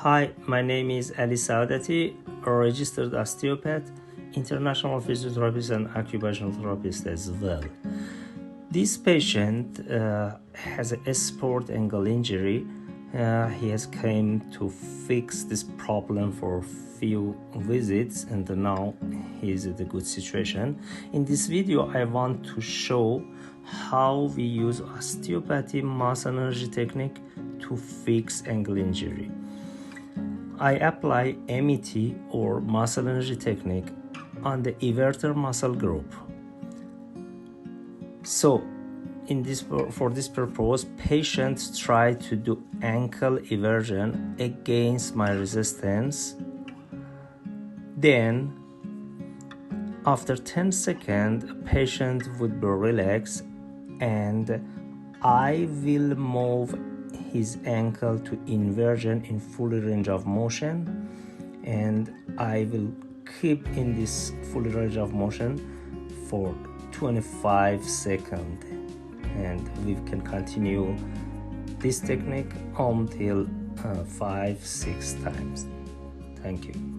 Hi, my name is Ali Saadati, a registered osteopath, international physiotherapist and occupational therapist as well. This patient has a sport ankle injury. He has came to fix this problem for few visits and now he is in a good situation. In this video, I want to show how we use osteopathy muscle energy technique to fix ankle injury. I apply MET or muscle energy technique on the everter muscle group. So, for this purpose, patients try to do ankle eversion against my resistance. Then, after 10 seconds, patient would be relaxed and I will move his ankle to inversion in full range of motion, and I will keep in this full range of motion for 25 seconds, and we can continue this technique until 5-6 times. Thank you.